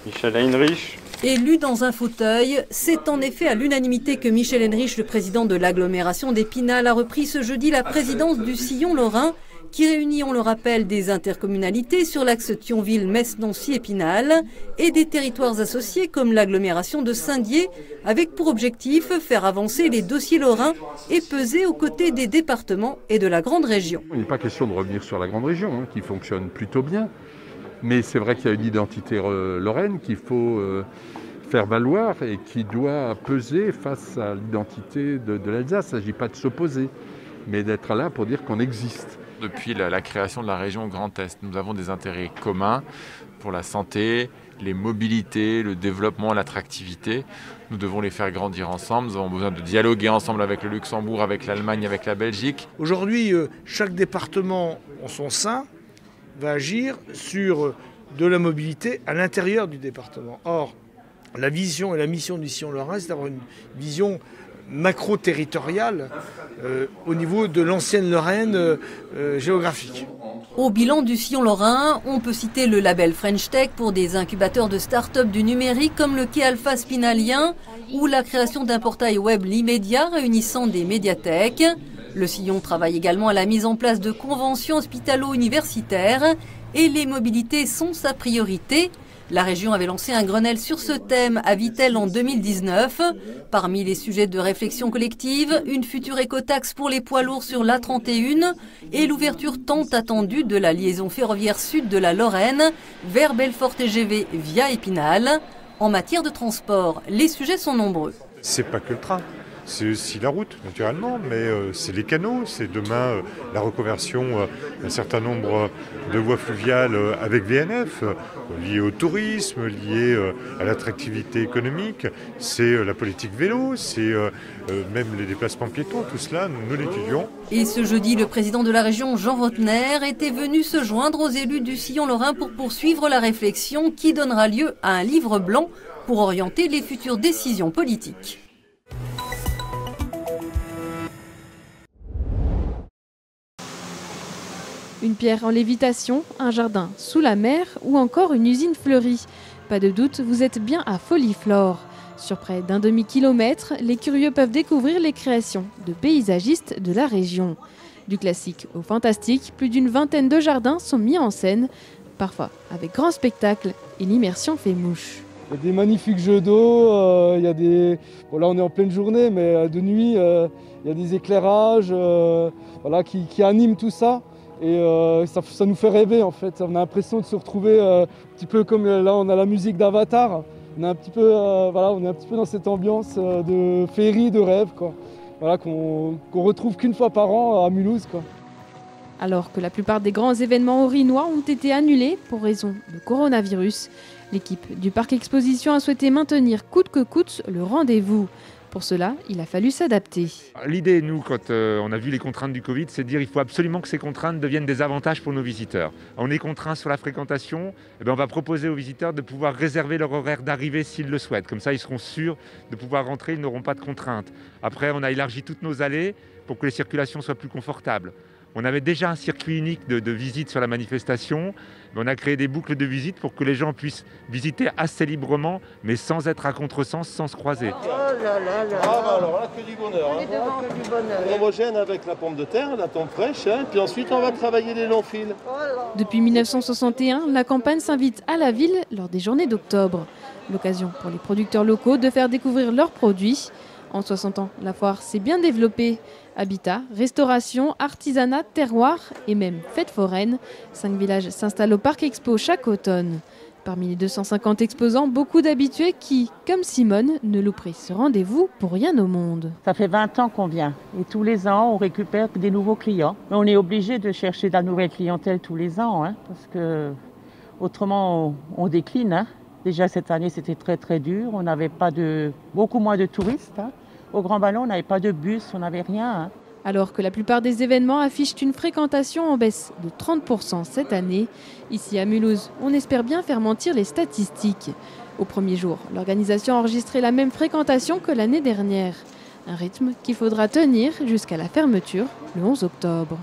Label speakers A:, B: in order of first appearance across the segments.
A: Michel Heinrich.
B: Élu dans un fauteuil, c'est en effet à l'unanimité que Michel Heinrich, le président de l'agglomération d'Épinal, a repris ce jeudi la présidence du Sillon lorrain, qui réunit, on le rappelle, des intercommunalités sur l'axe Thionville-Metz-Nancy-Épinal et des territoires associés comme l'agglomération de Saint-Dié, avec pour objectif faire avancer les dossiers lorrains et peser aux côtés des départements et de la grande région.
C: Il n'est pas question de revenir sur la grande région, qui fonctionne plutôt bien. Mais c'est vrai qu'il y a une identité lorraine qu'il faut faire valoir et qui doit peser face à l'identité de l'Alsace. Il ne s'agit pas de s'opposer, mais d'être là pour dire qu'on existe.
D: Depuis la création de la région Grand Est, nous avons des intérêts communs pour la santé, les mobilités, le développement, l'attractivité. Nous devons les faire grandir ensemble. Nous avons besoin de dialoguer ensemble avec le Luxembourg, avec l'Allemagne, avec la Belgique.
E: Aujourd'hui, chaque département en son sein va agir sur de la mobilité à l'intérieur du département. Or, la vision et la mission du Sillon lorrain, c'est d'avoir une vision macro-territoriale au niveau de l'ancienne Lorraine géographique.
B: Au bilan du Sillon lorrain, on peut citer le label French Tech pour des incubateurs de start-up du numérique comme le Quai Alpha Spinalien ou la création d'un portail web l'Immédiat réunissant des médiathèques. Le Sillon travaille également à la mise en place de conventions hospitalo-universitaires et les mobilités sont sa priorité. La région avait lancé un Grenelle sur ce thème à Vittel en 2019. Parmi les sujets de réflexion collective, une future écotaxe pour les poids lourds sur l'A31 et l'ouverture tant attendue de la liaison ferroviaire sud de la Lorraine vers Belfort TGV via Épinal. En matière de transport, les sujets sont nombreux.
F: C'est pas que le train. C'est aussi la route, naturellement, mais c'est les canaux, c'est demain la reconversion d'un certain nombre de voies fluviales avec VNF, liées au tourisme, liées à l'attractivité économique, c'est la politique vélo, c'est même les déplacements piétons, tout cela, nous l'étudions.
B: Et ce jeudi, le président de la région, Jean Rotner, était venu se joindre aux élus du Sillon lorrain pour poursuivre la réflexion qui donnera lieu à un livre blanc pour orienter les futures décisions politiques.
G: Une pierre en lévitation, un jardin sous la mer ou encore une usine fleurie. Pas de doute, vous êtes bien à Foliflore. Sur près d'un demi-kilomètre, les curieux peuvent découvrir les créations de paysagistes de la région. Du classique au fantastique, plus d'une vingtaine de jardins sont mis en scène, parfois avec grand spectacle et l'immersion fait mouche.
H: Il y a des magnifiques jeux d'eau, il y a des... Bon, là on est en pleine journée, mais de nuit, il y a des éclairages qui animent tout ça. Et ça nous fait rêver en fait, on a l'impression de se retrouver un petit peu comme là on a la musique d'Avatar, on est un petit peu dans cette ambiance de féerie, de rêve quoi. Voilà, qu'on retrouve qu'une fois par an à Mulhouse quoi.
G: Alors que la plupart des grands événements orinois ont été annulés pour raison de coronavirus, l'équipe du Parc Exposition a souhaité maintenir coûte que coûte le rendez-vous. Pour cela, il a fallu s'adapter.
I: L'idée, nous, quand on a vu les contraintes du Covid, c'est de dire qu'il faut absolument que ces contraintes deviennent des avantages pour nos visiteurs. On est contraints sur la fréquentation, on va proposer aux visiteurs de pouvoir réserver leur horaire d'arrivée s'ils le souhaitent. Comme ça, ils seront sûrs de pouvoir rentrer, ils n'auront pas de contraintes. Après, on a élargi toutes nos allées pour que les circulations soient plus confortables. On avait déjà un circuit unique de visite sur la manifestation, mais on a créé des boucles de visite pour que les gens puissent visiter assez librement, mais sans être à contresens, sans se croiser.
J: Oh là là là. Ah bah alors là, que du bonheur. Que du bonheur. Homogène avec la pomme de terre, la tombe fraîche, puis ensuite on va travailler les longs fils.
G: Depuis 1961, la campagne s'invite à la ville lors des journées d'octobre. L'occasion pour les producteurs locaux de faire découvrir leurs produits. En 60 ans, la foire s'est bien développée. Habitat, restauration, artisanat, terroir et même fête foraine. 5 villages s'installent au Parc Expo chaque automne. Parmi les 250 exposants, beaucoup d'habitués qui, comme Simone, ne louperaient ce rendez-vous pour rien au monde.
K: Ça fait 20 ans qu'on vient et tous les ans, on récupère des nouveaux clients. Mais on est obligé de chercher de la nouvelle clientèle tous les ans, parce que autrement on décline. Déjà cette année, c'était très très dur. On n'avait beaucoup moins de touristes. Au Grand Ballon, on n'avait pas de bus, on n'avait rien.
G: Alors que la plupart des événements affichent une fréquentation en baisse de 30% cette année, ici à Mulhouse, on espère bien faire mentir les statistiques. Au premier jour, l'organisation a enregistré la même fréquentation que l'année dernière. Un rythme qu'il faudra tenir jusqu'à la fermeture le 11 octobre.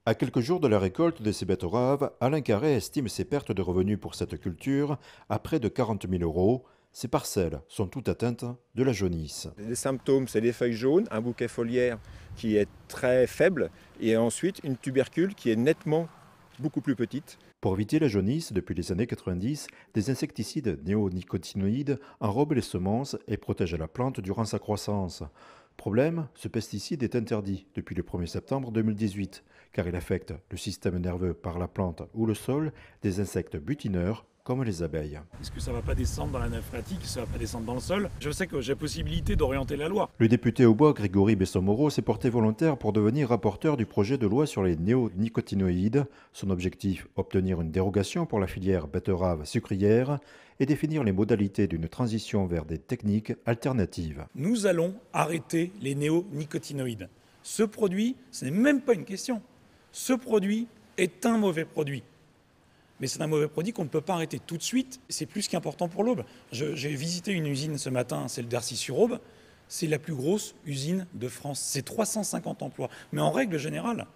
A: À quelques jours de la récolte de ces betteraves, Alain Carré estime ses pertes de revenus pour cette culture à près de 40 000 €. Ces parcelles sont toutes atteintes de la jaunisse.
L: Les symptômes, c'est les feuilles jaunes, un bouquet foliaire qui est très faible et ensuite une tubercule qui est nettement beaucoup plus petite.
A: Pour éviter la jaunisse, depuis les années 90, des insecticides néonicotinoïdes enrobent les semences et protègent la plante durant sa croissance. Problème, ce pesticide est interdit depuis le 1er septembre 2018, car il affecte le système nerveux par la plante ou le sol des insectes butineurs comme les abeilles.
M: Est-ce que ça ne va pas descendre dans la nappe phréatique, ça ne va pas descendre dans le sol? Je sais que j'ai possibilité d'orienter la loi.
A: Le député au bois Grégory Besson-Moreau s'est porté volontaire pour devenir rapporteur du projet de loi sur les néonicotinoïdes. Son objectif, obtenir une dérogation pour la filière betterave sucrière et définir les modalités d'une transition vers des techniques alternatives.
M: Nous allons arrêter les néonicotinoïdes. Ce produit, ce n'est même pas une question. Ce produit est un mauvais produit. Mais c'est un mauvais produit qu'on ne peut pas arrêter tout de suite. C'est plus qu'important pour l'Aube. J'ai visité une usine ce matin, celle d'Arcy-sur-Aube. C'est la plus grosse usine de France. C'est 350 emplois. Mais en règle générale,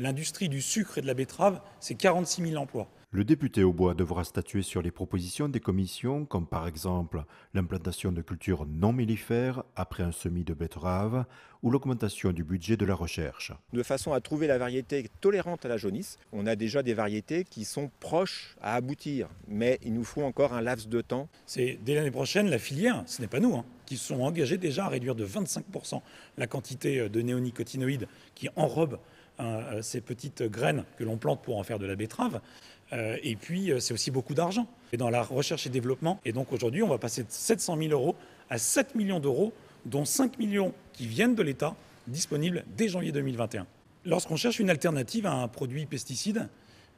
M: l'industrie du sucre et de la betterave, c'est 46 000 emplois.
A: Le député au bois devra statuer sur les propositions des commissions, comme par exemple l'implantation de cultures non mellifères après un semis de betterave ou l'augmentation du budget de la recherche.
L: De façon à trouver la variété tolérante à la jaunisse, on a déjà des variétés qui sont proches à aboutir, mais il nous faut encore un laps de temps.
M: C'est dès l'année prochaine, la filière, ce n'est pas nous, qui sont engagés déjà à réduire de 25% la quantité de néonicotinoïdes qui enrobent ces petites graines que l'on plante pour en faire de la betterave. Et puis, c'est aussi beaucoup d'argent. Et dans la recherche et développement, et donc aujourd'hui, on va passer de 700 000 € à 7 millions d'euros, dont 5 millions qui viennent de l'État, disponibles dès janvier 2021. Lorsqu'on cherche une alternative à un produit pesticide,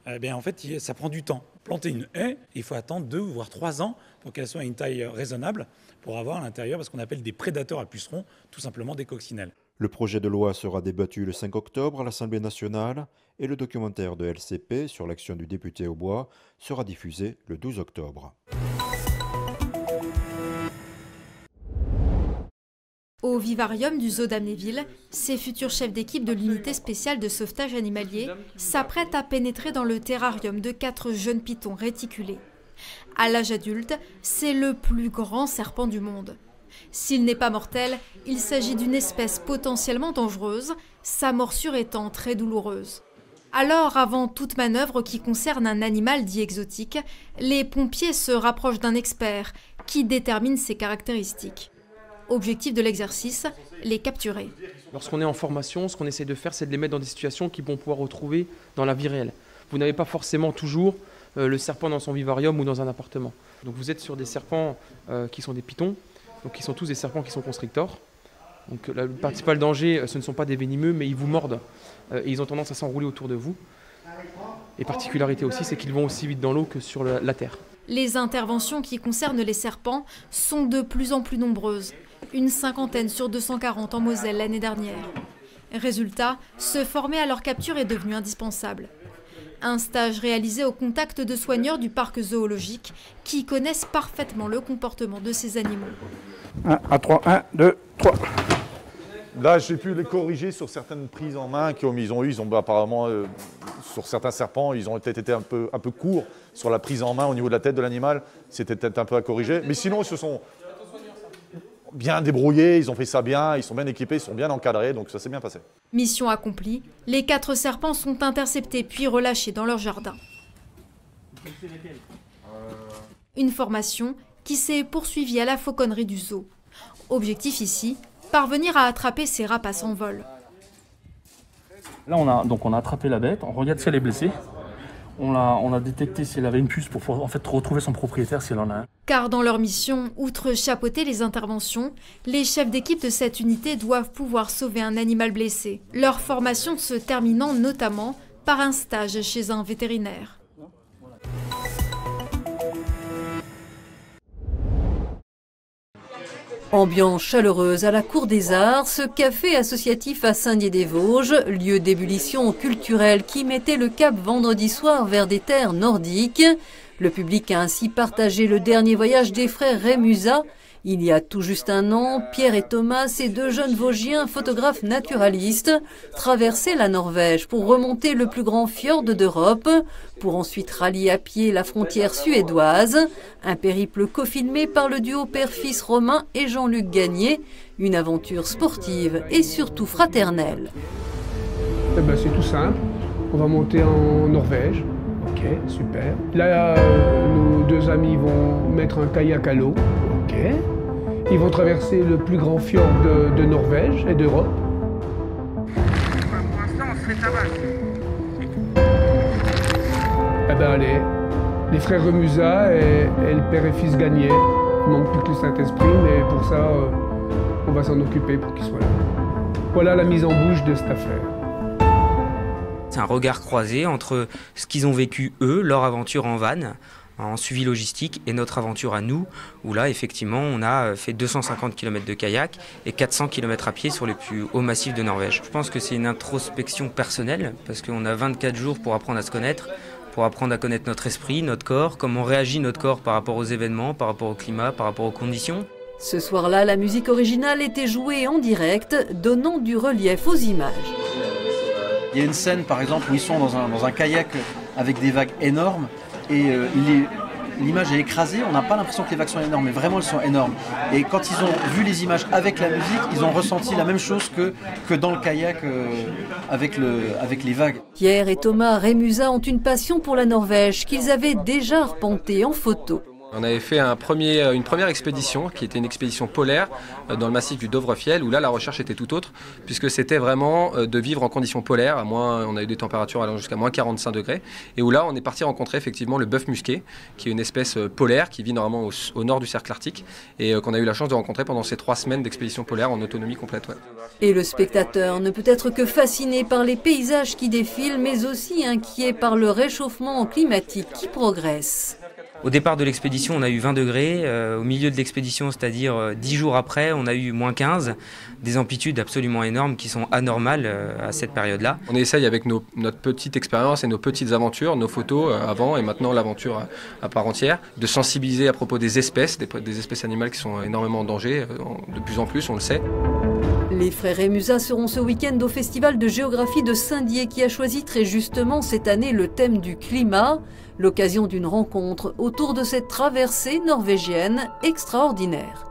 M: en fait, ça prend du temps. Planter une haie, il faut attendre 2 voire 3 ans pour qu'elle soit à une taille raisonnable, pour avoir à l'intérieur ce qu'on appelle des prédateurs à pucerons, tout simplement des coccinelles.
A: Le projet de loi sera débattu le 5 octobre à l'Assemblée nationale et le documentaire de LCP sur l'action du député au bois sera diffusé le 12 octobre.
N: Au vivarium du zoo d'Amnéville, ces futurs chefs d'équipe de l'unité spéciale de sauvetage animalier s'apprêtent à pénétrer dans le terrarium de 4 jeunes pitons réticulés. À l'âge adulte, c'est le plus grand serpent du monde. S'il n'est pas mortel, il s'agit d'une espèce potentiellement dangereuse, sa morsure étant très douloureuse. Alors, avant toute manœuvre qui concerne un animal dit exotique, les pompiers se rapprochent d'un expert qui détermine ses caractéristiques. Objectif de l'exercice, les capturer.
O: Lorsqu'on est en formation, ce qu'on essaie de faire, c'est de les mettre dans des situations qu'ils vont pouvoir retrouver dans la vie réelle. Vous n'avez pas forcément toujours le serpent dans son vivarium ou dans un appartement. Donc vous êtes sur des serpents qui sont des pitons, donc qui sont tous des serpents qui sont constrictors. Donc le principal danger, ce ne sont pas des venimeux, mais ils vous mordent et ils ont tendance à s'enrouler autour de vous. Et particularité aussi, c'est qu'ils vont aussi vite dans l'eau que sur la terre.
N: Les interventions qui concernent les serpents sont de plus en plus nombreuses. Une cinquantaine sur 240 en Moselle l'année dernière. Résultat, se former à leur capture est devenu indispensable. Un stage réalisé au contact de soigneurs du parc zoologique qui connaissent parfaitement le comportement de ces animaux.
P: 1 à 3, 1, 2, 3.
Q: Là, j'ai pu les corriger sur certaines prises en main qu'ils ont eues. Ils ont apparemment, sur certains serpents, ils ont peut-être été un peu courts sur la prise en main au niveau de la tête de l'animal. C'était peut-être un peu à corriger. Mais sinon, ils se sont bien débrouillés, ils ont fait ça bien, ils sont bien équipés, ils sont bien encadrés, donc ça s'est bien passé.
N: Mission accomplie, les 4 serpents sont interceptés puis relâchés dans leur jardin. Une formation qui s'est poursuivie à la fauconnerie du zoo. Objectif ici, parvenir à attraper ces rapaces en vol.
R: Là, on a attrapé la bête, on regarde si elle est blessée. On a détecté si elle avait une puce pour en fait retrouver son propriétaire si elle en a un.
N: Car dans leur mission, outre chapeauter les interventions, les chefs d'équipe de cette unité doivent pouvoir sauver un animal blessé. Leur formation se terminant notamment par un stage chez un vétérinaire.
B: Ambiance chaleureuse à la Cour des Arts, ce café associatif à Saint-Dié-des-Vosges, lieu d'ébullition culturelle qui mettait le cap vendredi soir vers des terres nordiques. Le public a ainsi partagé le dernier voyage des frères Rémusat. Il y a tout juste un an, Pierre et Thomas, ces deux jeunes Vosgiens photographes naturalistes, traversaient la Norvège pour remonter le plus grand fjord d'Europe, pour ensuite rallier à pied la frontière suédoise. Un périple cofilmé par le duo père-fils Romain et Jean-Luc Gagné, une aventure sportive et surtout fraternelle.
S: C'est tout simple, on va monter en Norvège. Ok, super. Là, nos deux amis vont mettre un kayak à l'eau. Ok. Ils vont traverser le plus grand fjord de Norvège et d'Europe.
T: Pour l'instant, on se fait tabac.
S: Eh ben, les frères Remusa et le père et fils Gagné. Il manque plus que le Saint-Esprit, mais pour ça, on va s'en occuper pour qu'ils soient là. Voilà la mise en bouche de cette affaire.
U: C'est un regard croisé entre ce qu'ils ont vécu eux, leur aventure en van, en suivi logistique, et notre aventure à nous, où là effectivement on a fait 250 km de kayak et 400 km à pied sur les plus hauts massifs de Norvège. Je pense que c'est une introspection personnelle, parce qu'on a 24 jours pour apprendre à se connaître, pour apprendre à connaître notre esprit, notre corps, comment réagit notre corps par rapport aux événements, par rapport au climat, par rapport aux conditions.
B: Ce soir-là, la musique originale était jouée en direct, donnant du relief aux images.
V: Il y a une scène par exemple où ils sont dans un kayak avec des vagues énormes et l'image est écrasée, on n'a pas l'impression que les vagues sont énormes, mais vraiment elles sont énormes. Et quand ils ont vu les images avec la musique, ils ont ressenti la même chose que dans le kayak avec les vagues.
B: Pierre et Thomas Remusa ont une passion pour la Norvège qu'ils avaient déjà arpentée en photo.
W: On avait fait une première expédition qui était une expédition polaire dans le massif du Dovrefjell, où là la recherche était tout autre, puisque c'était vraiment de vivre en conditions polaires. On a eu des températures allant jusqu'à moins 45 degrés, et où là on est parti rencontrer effectivement le bœuf musqué, qui est une espèce polaire qui vit normalement au nord du cercle arctique, et qu'on a eu la chance de rencontrer pendant ces 3 semaines d'expédition polaire en autonomie complète. Ouais.
B: Et le spectateur ne peut être que fasciné par les paysages qui défilent, mais aussi inquiet par le réchauffement climatique qui progresse.
U: Au départ de l'expédition, on a eu 20 degrés. Au milieu de l'expédition, c'est-à-dire 10 jours après, on a eu moins 15. Des amplitudes absolument énormes qui sont anormales à cette période-là.
W: On essaye avec notre petite expérience et nos petites aventures, nos photos avant et maintenant l'aventure à part entière, de sensibiliser à propos des espèces animales qui sont énormément en danger, de plus en plus, on le sait.
B: Les frères Remusa seront ce week-end au Festival de géographie de Saint-Dié qui a choisi très justement cette année le thème du climat, l'occasion d'une rencontre autour de cette traversée norvégienne extraordinaire.